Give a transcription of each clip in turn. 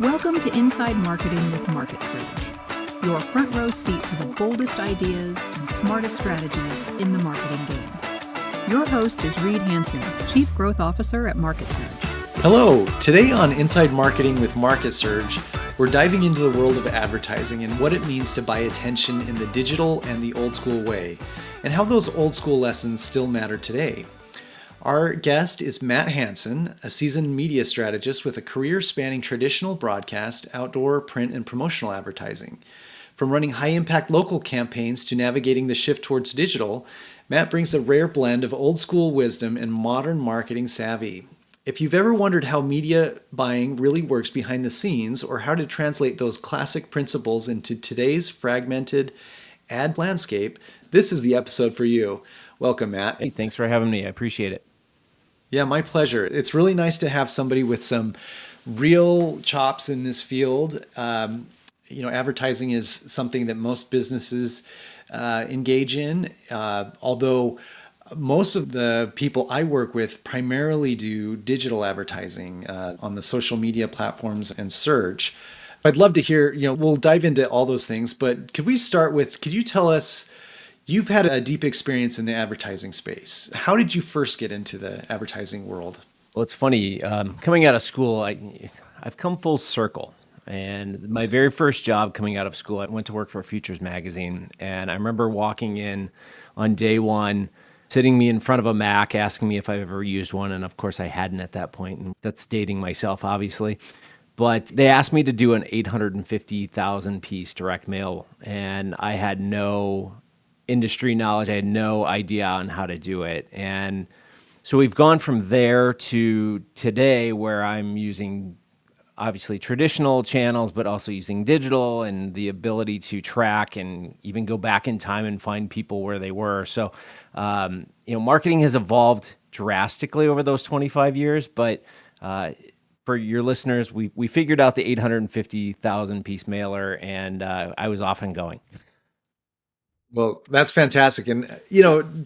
Welcome to Inside Marketing with MarketSurge, your front row seat to the boldest ideas and smartest strategies in the marketing game. Your host is Matt Hanson, Chief Growth Officer at MarketSurge. Hello, today on Inside Marketing with MarketSurge, we're diving into the world of advertising and what it means to buy attention in the digital and the old school way, and how those old school lessons still matter today. Our guest is Matt Hanson, a seasoned media strategist with a career spanning traditional broadcast, outdoor, print, and promotional advertising. From running high-impact local campaigns to navigating the shift towards digital, Matt brings a rare blend of old school wisdom and modern marketing savvy. If you've ever wondered how media buying really works behind the scenes or how to translate those classic principles into today's fragmented ad landscape, this is the episode for you. Welcome, Matt. Hey, thanks for having me. I appreciate it. Yeah, my pleasure. It's really nice to have somebody with some real chops in this field. Advertising is something that most businesses engage in, although most of the people I work with primarily do digital advertising on the social media platforms and search. I'd love to hear, we'll dive into all those things, but could you tell us, you've had a deep experience in the advertising space. How did you first get into the advertising world? Well, it's funny, coming out of school, I've come full circle. And my very first job coming out of school, I went to work for a Futures magazine. And I remember walking in on day one, sitting me in front of a Mac, asking me if I've ever used one. And of course I hadn't at that point. And that's dating myself, obviously. But they asked me to do an 850,000 piece direct mail. And I had no industry knowledge. I had no idea on how to do it. And so we've gone from there to today where I'm using obviously traditional channels, but also using digital and the ability to track and even go back in time and find people where they were. So, marketing has evolved drastically over those 25 years, but for your listeners, we figured out the 850,000 piece mailer and I was off and going. Well, that's fantastic. And,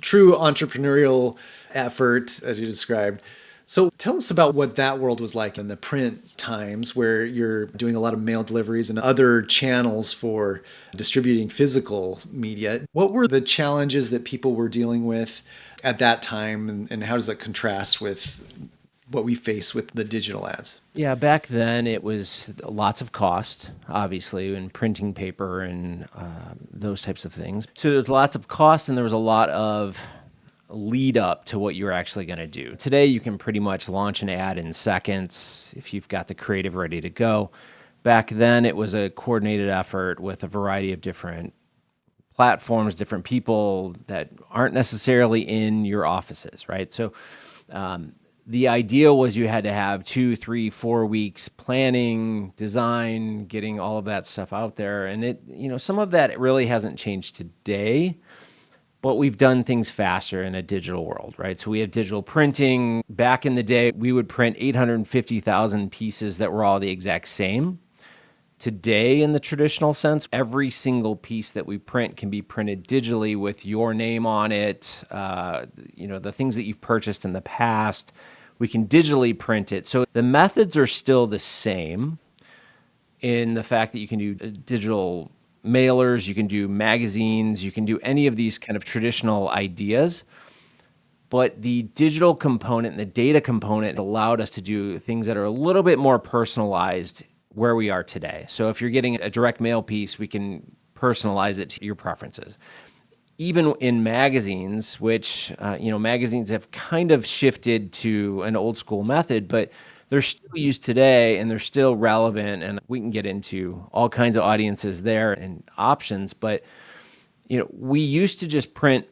true entrepreneurial effort, as you described. So tell us about what that world was like in the print times where you're doing a lot of mail deliveries and other channels for distributing physical media. What were the challenges that people were dealing with at that time, and how does that contrast with what we face with the digital ads? Yeah, back then it was lots of cost, obviously, in printing paper and those types of things. So there's lots of cost and there was a lot of lead up to what you're actually going to do. Today, you can pretty much launch an ad in seconds if you've got the creative ready to go. Back then, it was a coordinated effort with a variety of different platforms, different people that aren't necessarily in your offices, right? So the idea was you had to have 2, 3, 4 weeks planning, design, getting all of that stuff out there. And some of that really hasn't changed today. But we've done things faster in a digital world, right? So we have digital printing. Back in the day, we would print 850,000 pieces that were all the exact same. Today, in the traditional sense, every single piece that we print can be printed digitally with your name on it. The things that you've purchased in the past, we can digitally print it. So the methods are still the same in the fact that you can do digital mailers, you can do magazines, you can do any of these kind of traditional ideas. But the digital component and the data component allowed us to do things that are a little bit more personalized where we are today. So if you're getting a direct mail piece, we can personalize it to your preferences. Even in magazines, which, magazines have kind of shifted to an old school method, but they're still used today and they're still relevant, and we can get into all kinds of audiences there and options. But, we used to just print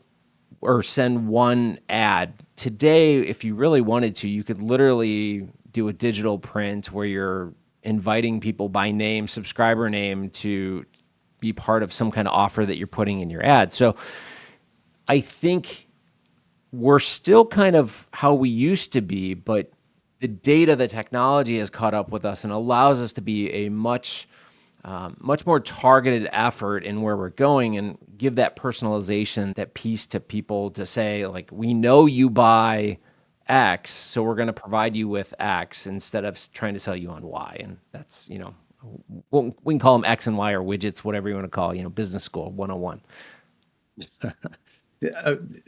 or send one ad. Today, if you really wanted to, you could literally do a digital print where you're inviting people by name, subscriber name, to be part of some kind of offer that you're putting in your ad. So I think we're still kind of how we used to be, but the data, the technology has caught up with us and allows us to be a much more targeted effort in where we're going and give that personalization, that piece to people to say, like, we know you buy X, so we're going to provide you with X instead of trying to sell you on Y. And that's, we can call them X and Y or widgets, whatever you want to call, business school 101.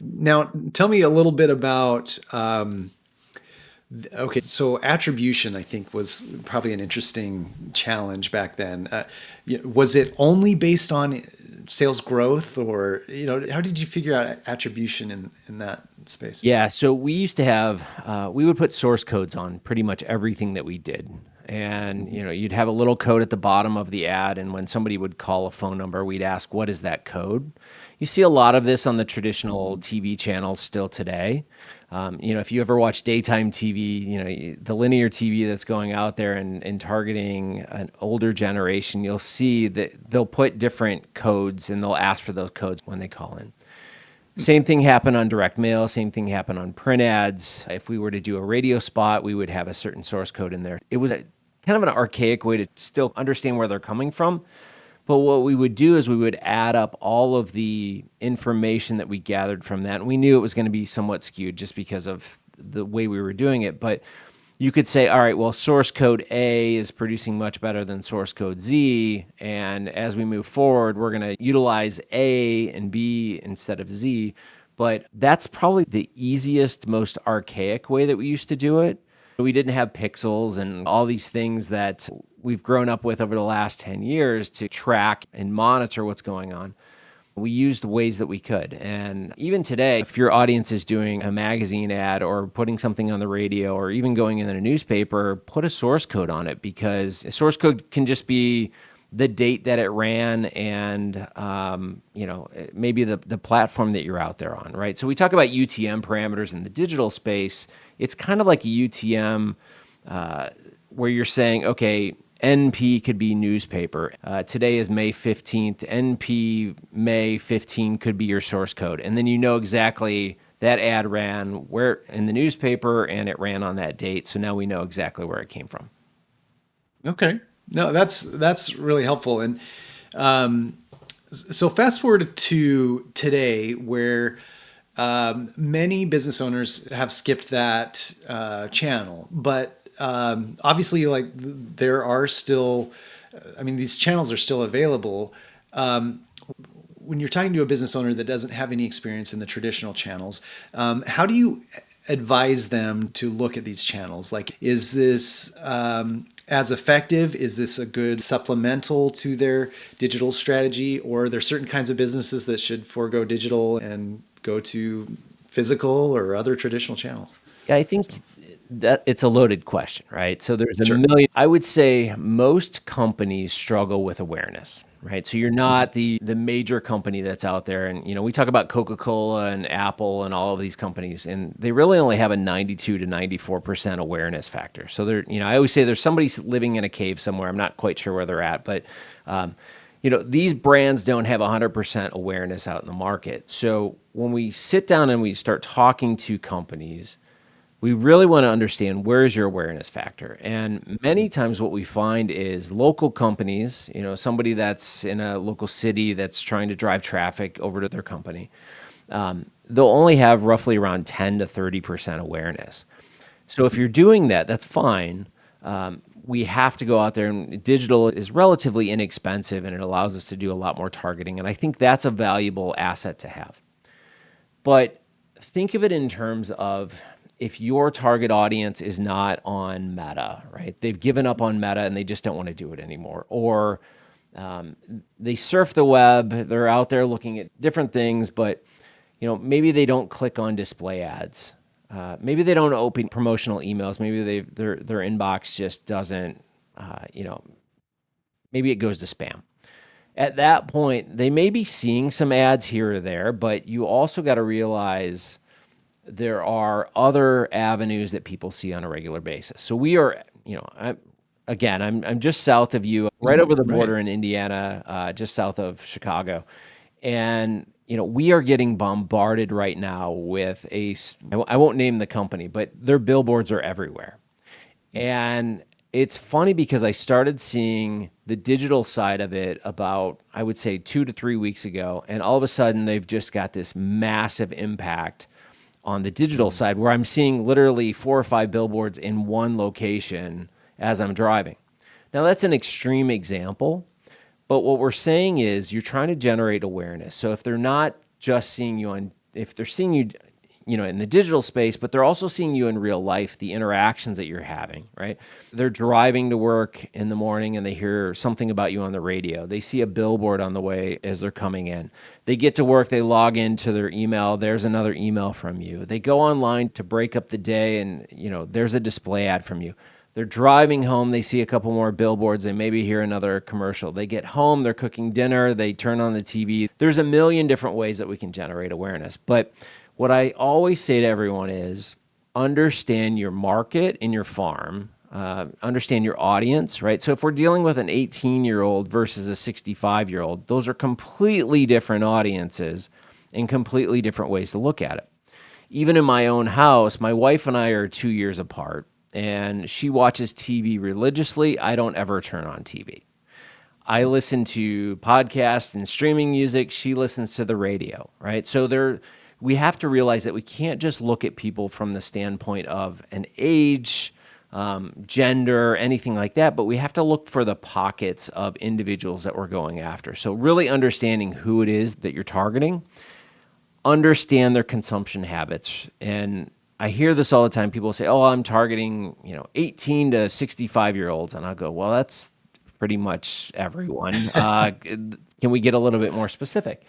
Now, tell me a little bit about, okay, so attribution, I think, was probably an interesting challenge back then. Was it only based on sales growth, or, how did you figure out attribution in that space? Yeah, so we used to have, we would put source codes on pretty much everything that we did. And, you'd have a little code at the bottom of the ad. And when somebody would call a phone number, we'd ask, what is that code? You see a lot of this on the traditional TV channels still today. If you ever watch daytime TV, the linear TV that's going out there and targeting an older generation, you'll see that they'll put different codes and they'll ask for those codes when they call in. Same thing happened on direct mail. Same thing happened on print ads. If we were to do a radio spot, we would have a certain source code in there. It was kind of an archaic way to still understand where they're coming from. But what we would do is we would add up all of the information that we gathered from that. And we knew it was going to be somewhat skewed just because of the way we were doing it. But you could say, all right, well, source code A is producing much better than source code Z. And as we move forward, we're going to utilize A and B instead of Z. But that's probably the easiest, most archaic way that we used to do it. We didn't have pixels and all these things that we've grown up with over the last 10 years to track and monitor what's going on. We used ways that we could. And even today, if your audience is doing a magazine ad or putting something on the radio or even going in a newspaper, put a source code on it, because a source code can just be the date that it ran and, maybe the platform that you're out there on, right? So we talk about UTM parameters in the digital space. It's kind of like a UTM where you're saying, okay, NP could be newspaper. Today is May 15th. NP May 15 could be your source code. And then you know exactly that ad ran where in the newspaper and it ran on that date. So now we know exactly where it came from. Okay. No, that's really helpful. And so fast forward to today, where many business owners have skipped that channel, but obviously, like, there are still, these channels are still available. When you're talking to a business owner that doesn't have any experience in the traditional channels, how do you advise them to look at these channels? Like, is this as effective? Is this a good supplemental to their digital strategy? Or are there certain kinds of businesses that should forego digital and go to physical or other traditional channels? Yeah, I think that it's a loaded question, right? So there's Sure. a million. I would say most companies struggle with awareness, right? So you're not the major company that's out there. And, we talk about Coca-Cola and Apple and all of these companies, and they really only have a 92 to 94% awareness factor. So I always say there's somebody living in a cave somewhere. I'm not quite sure where they're at, but, these brands don't have 100% awareness out in the market. So when we sit down and we start talking to companies, we really want to understand, where is your awareness factor? And many times what we find is local companies, somebody that's in a local city that's trying to drive traffic over to their company, they'll only have roughly around 10 to 30% awareness. So if you're doing that, that's fine. We have to go out there, and digital is relatively inexpensive and it allows us to do a lot more targeting. And I think that's a valuable asset to have. But think of it in terms of, if your target audience is not on Meta, right? They've given up on Meta and they just don't want to do it anymore. Or they surf the web, they're out there looking at different things, but maybe they don't click on display ads. Maybe they don't open promotional emails. Maybe their inbox just doesn't, maybe it goes to spam. At that point, they may be seeing some ads here or there, but you also got to realize there are other avenues that people see on a regular basis. So we are, I'm just south of you, right over the border in Indiana, just south of Chicago. And, we are getting bombarded right now with I won't name the company, but their billboards are everywhere. And it's funny because I started seeing the digital side of it about, I would say, 2 to 3 weeks ago. And all of a sudden they've just got this massive impact on the digital side, where I'm seeing literally 4 or 5 billboards in one location as I'm driving. Now, that's an extreme example, but what we're saying is you're trying to generate awareness. So if they're not just seeing you if they're seeing you, in the digital space, but they're also seeing you in real life, the interactions that you're having, right? They're driving to work in the morning and they hear something about you on the radio. They see a billboard on the way as they're coming in. They get to work, they log into their email, there's another email from you. They go online to break up the day and, there's a display ad from you. They're driving home, they see a couple more billboards, they maybe hear another commercial. They get home, they're cooking dinner, they turn on the TV. There's a million different ways that we can generate awareness. But what I always say to everyone is understand your market and your farm, understand your audience, right? So if we're dealing with an 18-year-old versus a 65-year-old, those are completely different audiences and completely different ways to look at it. Even in my own house, my wife and I are 2 years apart, and she watches TV religiously. I don't ever turn on TV. I listen to podcasts and streaming music. She listens to the radio, right? So we have to realize that we can't just look at people from the standpoint of an age, gender, anything like that, but we have to look for the pockets of individuals that we're going after. So really understanding who it is that you're targeting, understand their consumption habits. And I hear this all the time. People say, oh, I'm targeting, 18 to 65-year-olds. And I'll go, well, that's pretty much everyone. Can we get a little bit more specific?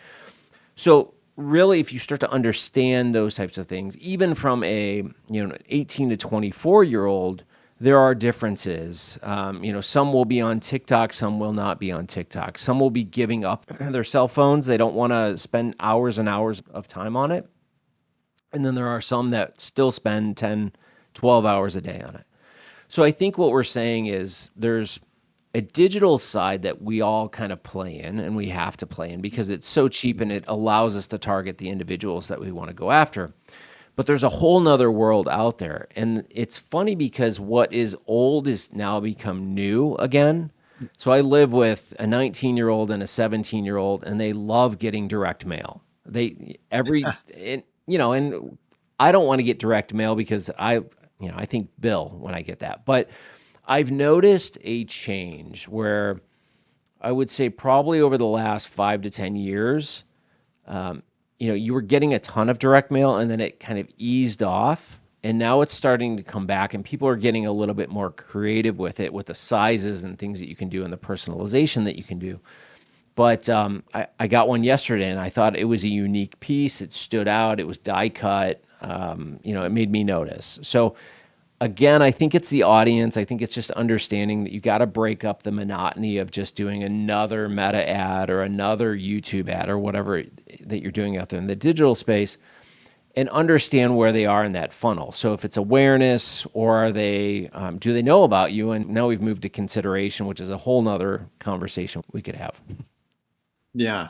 So really, if you start to understand those types of things, even from a 18 to 24-year-old, there are differences. Some will be on TikTok, some will not be on TikTok. Some will be giving up their cell phones. They don't want to spend hours and hours of time on it. And then there are some that still spend 10, 12 hours a day on it. So I think what we're saying is there's a digital side that we all kind of play in, and we have to play in because it's so cheap and it allows us to target the individuals that we want to go after. But there's a whole nother world out there. And it's funny because what is old is now become new again. So I live with a 19-year-old and a 17-year-old, and they love getting direct mail. And I don't want to get direct mail because I think Bill when I get that. But I've noticed a change where I would say probably over the last 5 to 10 years, you were getting a ton of direct mail and then it kind of eased off. And now it's starting to come back and people are getting a little bit more creative with it, with the sizes and things that you can do and the personalization that you can do. But I got one yesterday and I thought it was a unique piece. It stood out. It was die cut. It made me notice. So again, I think it's the audience. I think it's just understanding that you got to break up the monotony of just doing another Meta ad or another YouTube ad or whatever that you're doing out there in the digital space, and understand where they are in that funnel. So if it's awareness, or are they, do they know about you? And now we've moved to consideration, which is a whole nother conversation we could have. Yeah.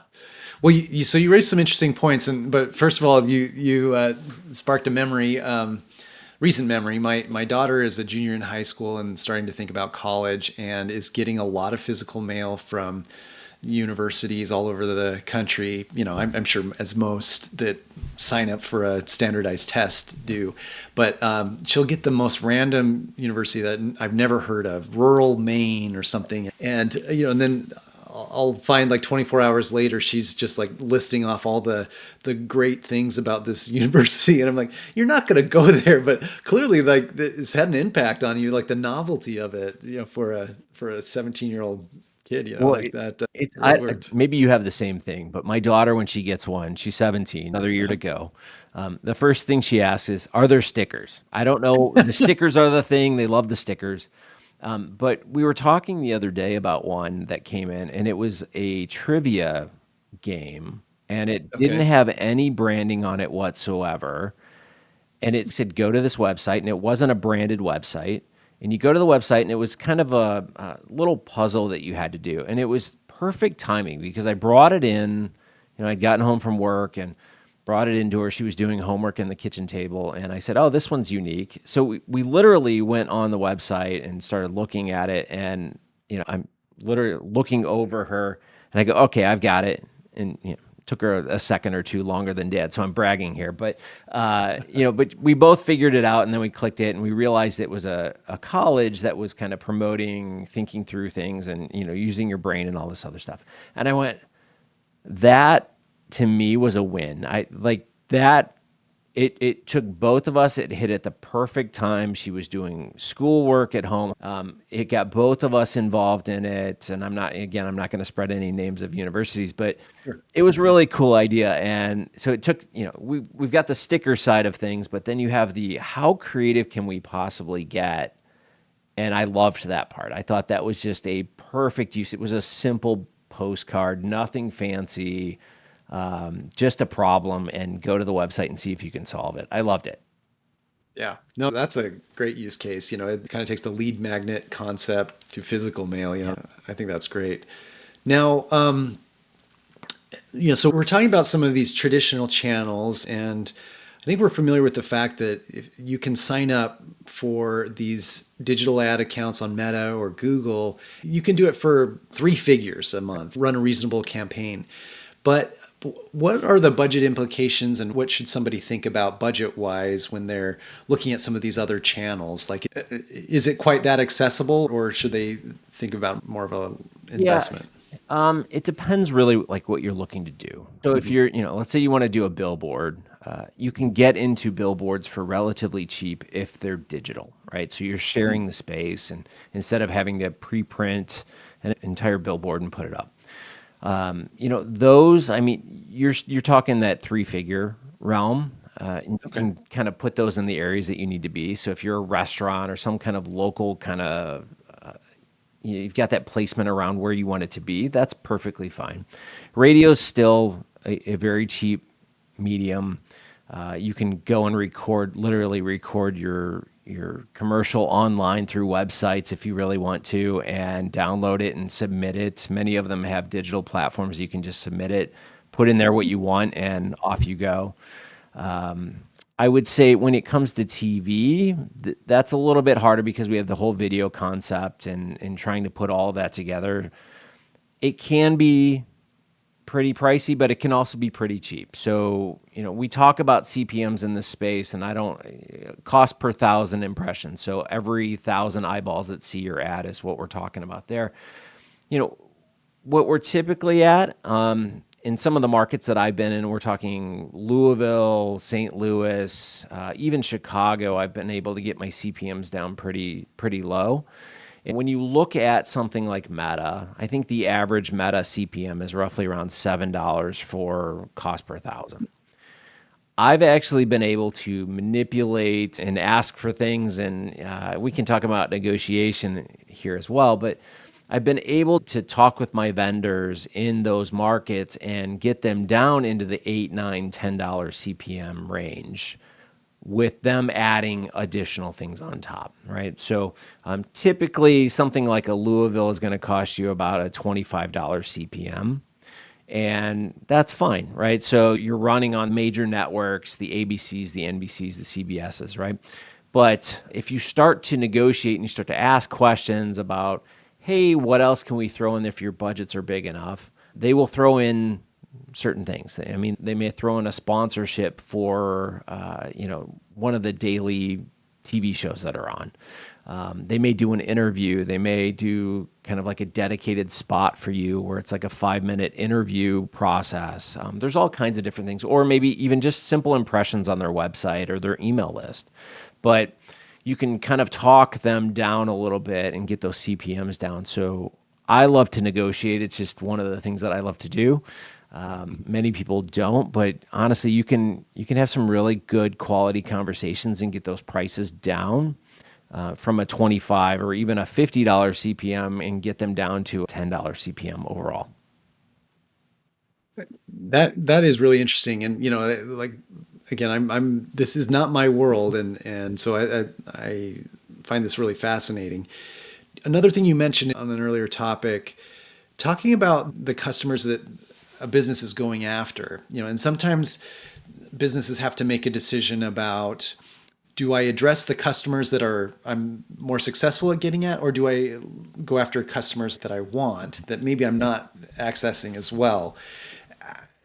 Well, so you raised some interesting points, but first of all, you sparked a memory. Recent memory. My daughter is a junior in high school and starting to think about college, and is getting a lot of physical mail from universities all over the country. I'm sure as most that sign up for a standardized test do, but she'll get the most random university that I've never heard of, rural Maine or something, and then I'll find like 24 hours later, she's just like listing off all the great things about this university. And I'm like, you're not going to go there, but clearly like it's had an impact on you, like the novelty of it, for a 17-year-old kid, Well, like that. Maybe you have the same thing, but my daughter, when she gets one, she's 17, another year to go. The first thing she asks is, are there stickers? I don't know. The stickers are the thing. They love the stickers. But we were talking the other day about one that came in, and it was a trivia game, and it didn't have any branding on it whatsoever. And it said, go to this website, and it wasn't a branded website. And you go to the website, and it was kind of a little puzzle that you had to do. And it was perfect timing because I brought it in, I'd gotten home from work and brought it into her. She was doing homework in the kitchen table. And I said, oh, this one's unique. So we literally went on the website and started looking at it. And, I'm literally looking over her and I go, okay, I've got it. And Took her a second or two longer than Dad, so I'm bragging here. But but we both figured it out, and then we clicked it, and we realized it was a college that was kind of promoting thinking through things and using your brain and all this other stuff. And I went, that to me was a win. I like that. It took both of us. It hit at the perfect time. She was doing schoolwork at home. It got both of us involved in it. And I'm not going to spread any names of universities, but sure. It was a really cool idea. And so it took, we've got the sticker side of things, but then you have the how creative can we possibly get? And I loved that part. I thought that was just a perfect use. It was a simple postcard, nothing fancy. Just a problem, and go to the website and see if you can solve it. I loved it. Yeah, no, that's a great use case. It kind of takes the lead magnet concept to physical mail. I think that's great. Now, so we're talking about some of these traditional channels, and I think we're familiar with the fact that if you can sign up for these digital ad accounts on Meta or Google, you can do it for 3 figures a month, run a reasonable campaign. But what are the budget implications, and what should somebody think about budget-wise when they're looking at some of these other channels? Like, is it quite that accessible, or should they think about more of an investment? Yeah. It depends really like what you're looking to do. So if you're, let's say you want to do a billboard, you can get into billboards for relatively cheap if they're digital, right? So you're sharing the space, and instead of having to pre-print an entire billboard and put it up. Those, you're talking that 3-figure realm. You can kind of put those in the areas that you need to be. So if you're a restaurant or some kind of local kind of, you've got that placement around where you want it to be, that's perfectly fine. Radio's still a very cheap medium. You can go and literally record your commercial online through websites if you really want to, and download it and submit it. Many of them have digital platforms. You can just submit it, put in there what you want, and off you go. I would say when it comes to TV, that's a little bit harder because we have the whole video concept and trying to put all of that together. It can be pretty pricey, but it can also be pretty cheap. So, we talk about CPMs in this space, and cost per 1,000 impressions. So every 1,000 eyeballs that see your ad is what we're talking about there. What we're typically at, in some of the markets that I've been in, we're talking Louisville, St. Louis, even Chicago. I've been able to get my CPMs down pretty low. And when you look at something like Meta, I think the average Meta CPM is roughly around $7 for cost per 1,000. I've actually been able to manipulate and ask for things, and we can talk about negotiation here as well, but I've been able to talk with my vendors in those markets and get them down into the $8, $9, $10 CPM range, with them adding additional things on top, right? So typically something like a Louisville is going to cost you about a $25 CPM, and that's fine, right? So you're running on major networks, the ABCs, the NBCs, the CBSs, right? But if you start to negotiate and you start to ask questions about, hey, what else can we throw in there if your budgets are big enough? They will throw in certain things. They may throw in a sponsorship for, one of the daily TV shows that are on. They may do an interview. They may do kind of like a dedicated spot for you where it's like a 5-minute interview process. There's all kinds of different things, or maybe even just simple impressions on their website or their email list. But you can kind of talk them down a little bit and get those CPMs down. So I love to negotiate. It's just one of the things that I love to do. Many people don't, but honestly, you can have some really good quality conversations and get those prices down from a $25 or even a $50 CPM and get them down to a $10 CPM overall. That is really interesting, and like again, this is not my world, and so I find this really fascinating. Another thing you mentioned on an earlier topic, talking about the customers that a business is going after, and sometimes businesses have to make a decision about, do I address the customers that I'm more successful at getting at, or do I go after customers that I want that maybe I'm not accessing as well?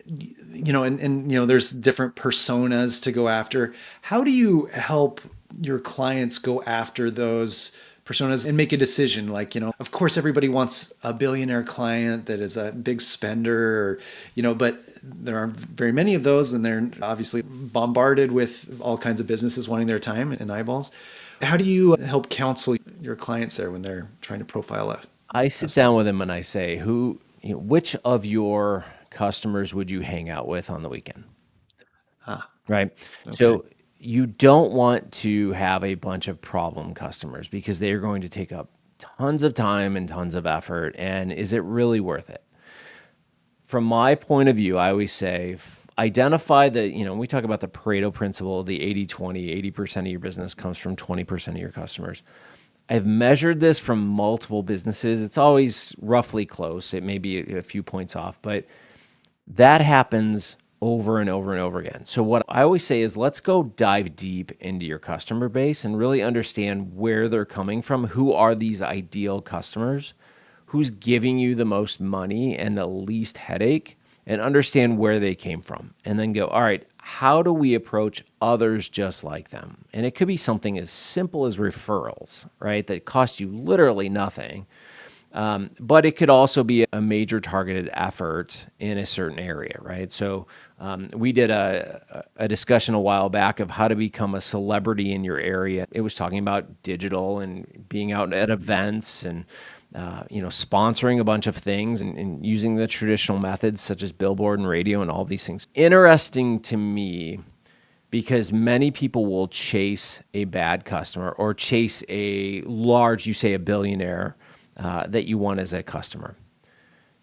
there's different personas to go after. How do you help your clients go after those personas and make a decision? Like, of course, everybody wants a billionaire client that is a big spender, but there aren't very many of those, and they're obviously bombarded with all kinds of businesses wanting their time and eyeballs. How do you help counsel your clients there when they're trying to profile a I sit customer? down with them and I say, which of your customers would you hang out with on the weekend? Ah, Right. okay. So you don't want to have a bunch of problem customers because they are going to take up tons of time and tons of effort. And is it really worth it? From my point of view, I always say identify we talk about the Pareto principle, the 80-20, 80% of your business comes from 20% of your customers. I've measured this from multiple businesses. It's always roughly close. It may be a few points off, but that happens over and over and over again. So what I always say is let's go dive deep into your customer base and really understand where they're coming from. Who are these ideal customers? Who's giving you the most money and the least headache? And understand where they came from. And then go, all right, how do we approach others just like them? And it could be something as simple as referrals, right? That cost you literally nothing. But it could also be a major targeted effort in a certain area, right? So we did a discussion a while back of how to become a celebrity in your area. It was talking about digital and being out at events and sponsoring a bunch of things and using the traditional methods such as billboard and radio and all these things. Interesting to me because many people will chase a bad customer or chase a large, you say a billionaire, that you want as a customer.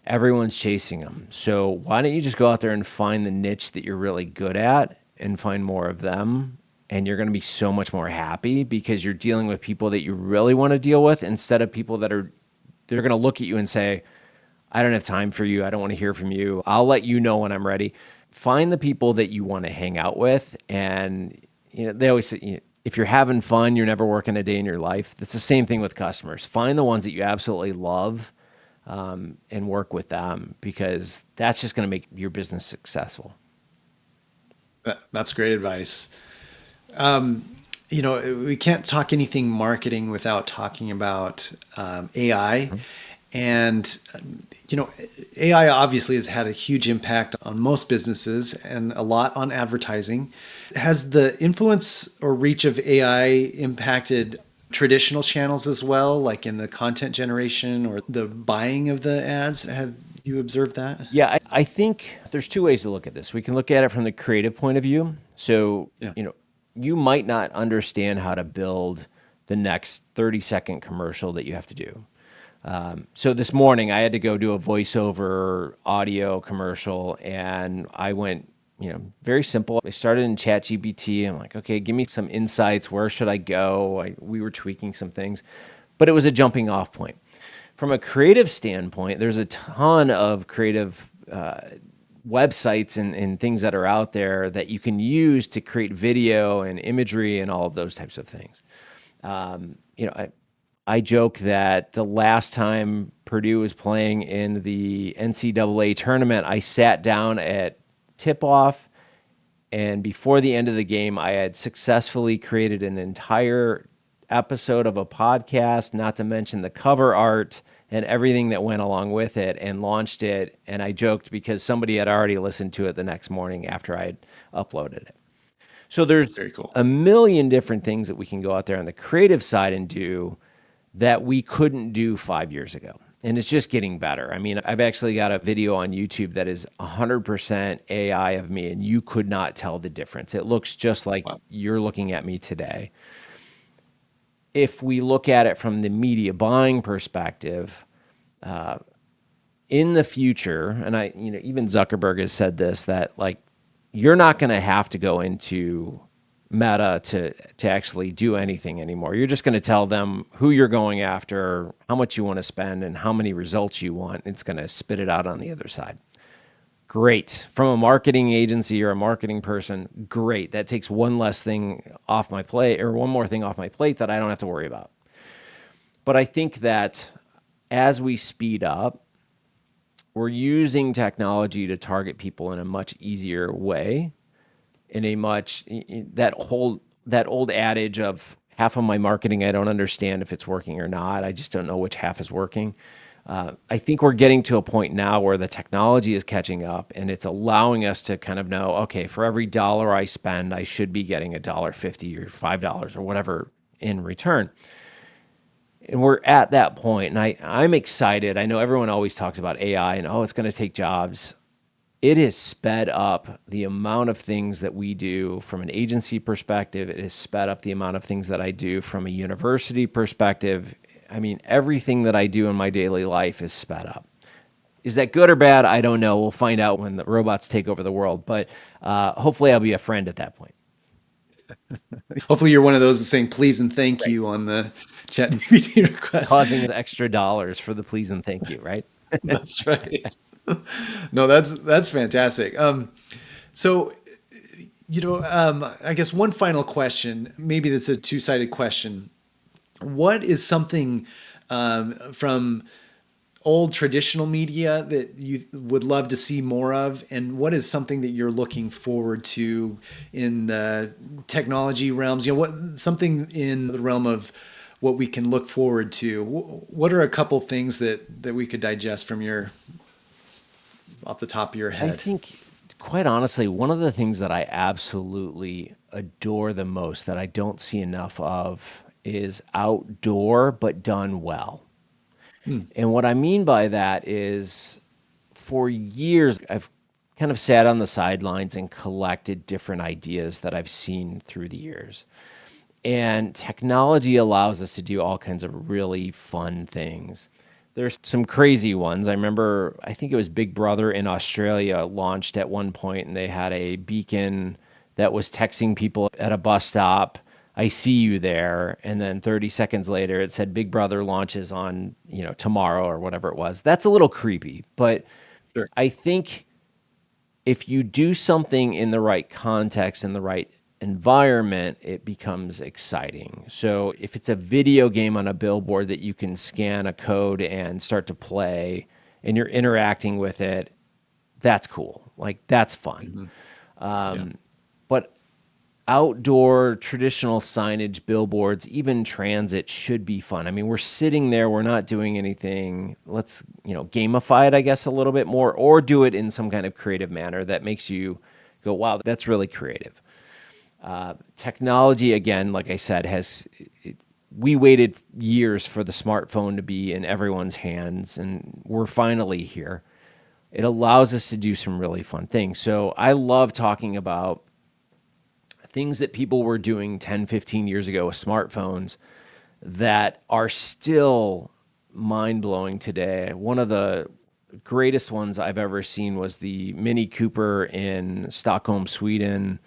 Everyone's chasing them. So why don't you just go out there and find the niche that you're really good at and find more of them? And you're going to be so much more happy because you're dealing with people that you really want to deal with instead of people they're going to look at you and say, I don't have time for you. I don't want to hear from you. I'll let you know when I'm ready. Find the people that you want to hang out with. And they always say, if you're having fun, you're never working a day in your life. That's the same thing with customers. Find the ones that you absolutely love and work with them because that's just going to make your business successful. That's great advice. We can't talk anything marketing without talking about AI. And, AI obviously has had a huge impact on most businesses and a lot on advertising. Has the influence or reach of AI impacted traditional channels as well, like in the content generation or the buying of the ads? Have you observed that? Yeah, I think there's two ways to look at this. We can look at it from the creative point of view. So, Yeah. You might not understand how to build the next 30-second commercial that you have to do. So this morning I had to go do a voiceover audio commercial and I went, very simple. I started in ChatGPT. I'm like, okay, give me some insights. Where should I go? We were tweaking some things, but it was a jumping off point. From a creative standpoint, there's a ton of creative websites and things that are out there that you can use to create video and imagery and all of those types of things. I joke that the last time Purdue was playing in the NCAA tournament, I sat down at tip-off, and before the end of the game, I had successfully created an entire episode of a podcast, not to mention the cover art and everything that went along with it, and launched it. And I joked because somebody had already listened to it the next morning after I had uploaded it. So there's Very cool. a million different things that we can go out there on the creative side and do that we couldn't do 5 years ago. And it's just getting better. I mean, I've actually got a video on YouTube that is 100% AI of me, and you could not tell the difference. It looks just like you're looking at me today. If we look at it from the media buying perspective, in the future, and even Zuckerberg has said this, that you're not going to have to go into Meta to actually do anything anymore. You're just going to tell them who you're going after, how much you want to spend, and how many results you want. It's going to spit it out on the other side. Great. From a marketing agency or a marketing person, great. That takes one less thing off my plate, or one more thing off my plate that I don't have to worry about. But I think that as we speed up, we're using technology to target people in a much easier way, in a much that old adage of half of my marketing, I don't understand if it's working or not. I just don't know which half is working. I think we're getting to a point now where the technology is catching up and it's allowing us to kind of know, okay, for every dollar I spend, I should be getting $1.50 or $5 or whatever in return. And we're at that point, and I'm excited. I know everyone always talks about AI and, oh, it's going to take jobs. It has sped up the amount of things that we do from an agency perspective. It has sped up the amount of things that I do from a university perspective. I mean, everything that I do in my daily life is sped up. Is that good or bad? I don't know. We'll find out when the robots take over the world. But hopefully I'll be a friend at that point. Hopefully you're one of those saying please and thank you on the chat GPT request. Causing extra dollars for the please and thank you, right? That's right. No, that's fantastic. So, I guess one final question, maybe that's a two-sided question. What is something from old traditional media that you would love to see more of, and what is something that you're looking forward to in the technology realms? Something in the realm of what we can look forward to. What are a couple things that we could digest from off the top of your head? I think, quite honestly, one of the things that I absolutely adore the most that I don't see enough of is outdoor, but done well. And what I mean by that is, for years, I've kind of sat on the sidelines and collected different ideas that I've seen through the years. And technology allows us to do all kinds of really fun things. There's some crazy ones. I remember, I think it was Big Brother in Australia launched at one point, and they had a beacon that was texting people at a bus stop, I see you there. And then 30 seconds later, it said Big Brother launches on, tomorrow or whatever it was. That's a little creepy. But Sure. I think if you do something in the right context, in the right environment, it becomes exciting. So if it's a video game on a billboard that you can scan a code and start to play and you're interacting with it, that's cool. Like, that's fun. But outdoor traditional signage, billboards, even transit should be fun. I mean, we're sitting there, we're not doing anything. Let's, gamify it, I guess, a little bit more, or do it in some kind of creative manner that makes you go, wow, that's really creative. Technology, again, like I said, we waited years for the smartphone to be in everyone's hands, and we're finally here. It allows us to do some really fun things. So I love talking about things that people were doing 10, 15 years ago with smartphones that are still mind-blowing today. One of the greatest ones I've ever seen was the Mini Cooper in Stockholm, Sweden.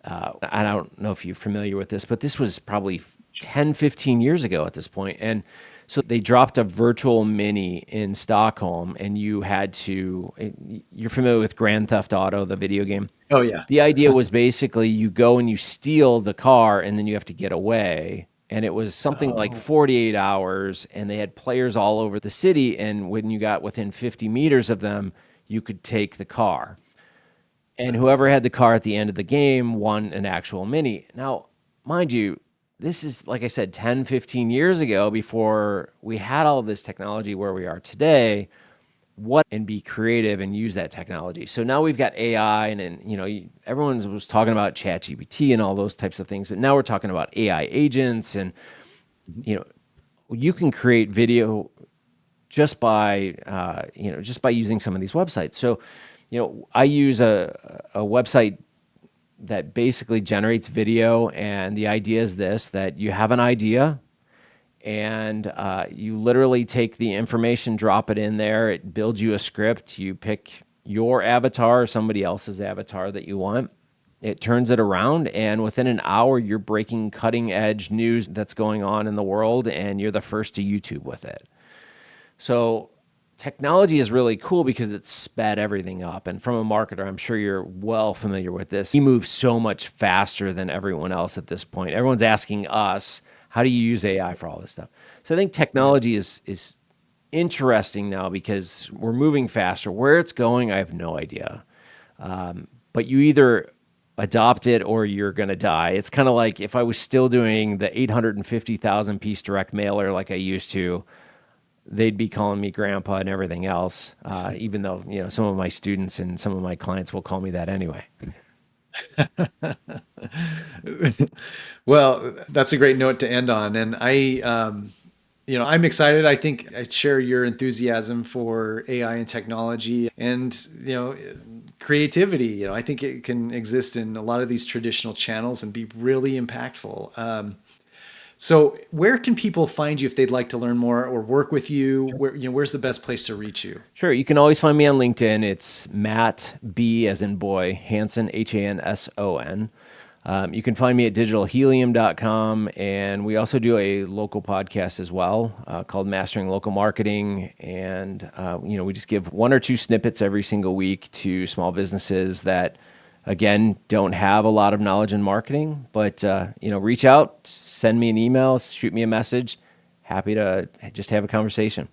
I don't know if you're familiar with this, but this was probably 10, 15 years ago at this point. And so they dropped a virtual Mini in Stockholm, and you're familiar with Grand Theft Auto, the video game? Oh, yeah. The idea was basically you go and you steal the car, and then you have to get away. And it was something like 48 hours, and they had players all over the city. And when you got within 50 meters of them, you could take the car. And whoever had the car at the end of the game won an actual Mini. Now, mind you, this is, like I said, 10, 15 years ago, before we had all of this technology where we are today. And be creative and use that technology. So now we've got AI, and everyone was talking about ChatGPT and all those types of things, but now we're talking about AI agents, and you can create video just by using some of these websites. So I use a website that basically generates video, and the idea is that you have an idea, and you literally take the information, drop it in there. It builds you a script. You pick your avatar or somebody else's avatar that you want. It turns it around, and within an hour, you're breaking cutting edge news that's going on in the world, and you're the first to YouTube with it. So technology is really cool because it's sped everything up. And from a marketer, I'm sure you're well familiar with this. We move so much faster than everyone else at this point. Everyone's asking us, how do you use AI for all this stuff? So I think technology is interesting now because we're moving faster. Where it's going, I have no idea. But you either adopt it or you're going to die. It's kind of like if I was still doing the 850,000 piece direct mailer like I used to, they'd be calling me grandpa and everything else, even though, some of my students and some of my clients will call me that anyway. Well, that's a great note to end on. And I'm excited. I think I share your enthusiasm for AI and technology and, creativity. I think it can exist in a lot of these traditional channels and be really impactful. So where can people find you if they'd like to learn more or work with you? Where's the best place to reach you? Sure. You can always find me on LinkedIn. It's Matt B as in boy, Hanson, Hanson. You can find me at digitalhelium.com. And we also do a local podcast as well called Mastering Local Marketing. And, we just give 1 or 2 snippets every single week to small businesses that, again, don't have a lot of knowledge in marketing, but, reach out, send me an email, shoot me a message. Happy to just have a conversation.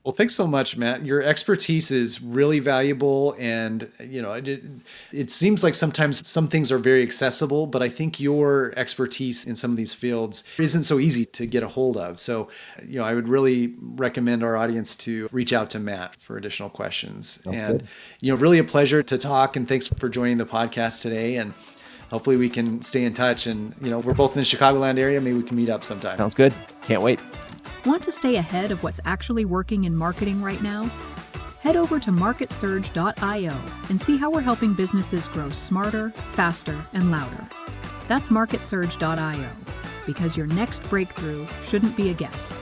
Well, thanks so much, Matt. Your expertise is really valuable. And, it seems like sometimes some things are very accessible, but I think your expertise in some of these fields isn't so easy to get a hold of. So, I would really recommend our audience to reach out to Matt for additional questions. Sounds and, good. Really a pleasure to talk. And thanks for joining the podcast today. And hopefully we can stay in touch. And, we're both in the Chicagoland area. Maybe we can meet up sometime. Sounds good. Can't wait. Want to stay ahead of what's actually working in marketing right now? Head over to MarketSurge.io and see how we're helping businesses grow smarter, faster, and louder. That's MarketSurge.io, because your next breakthrough shouldn't be a guess.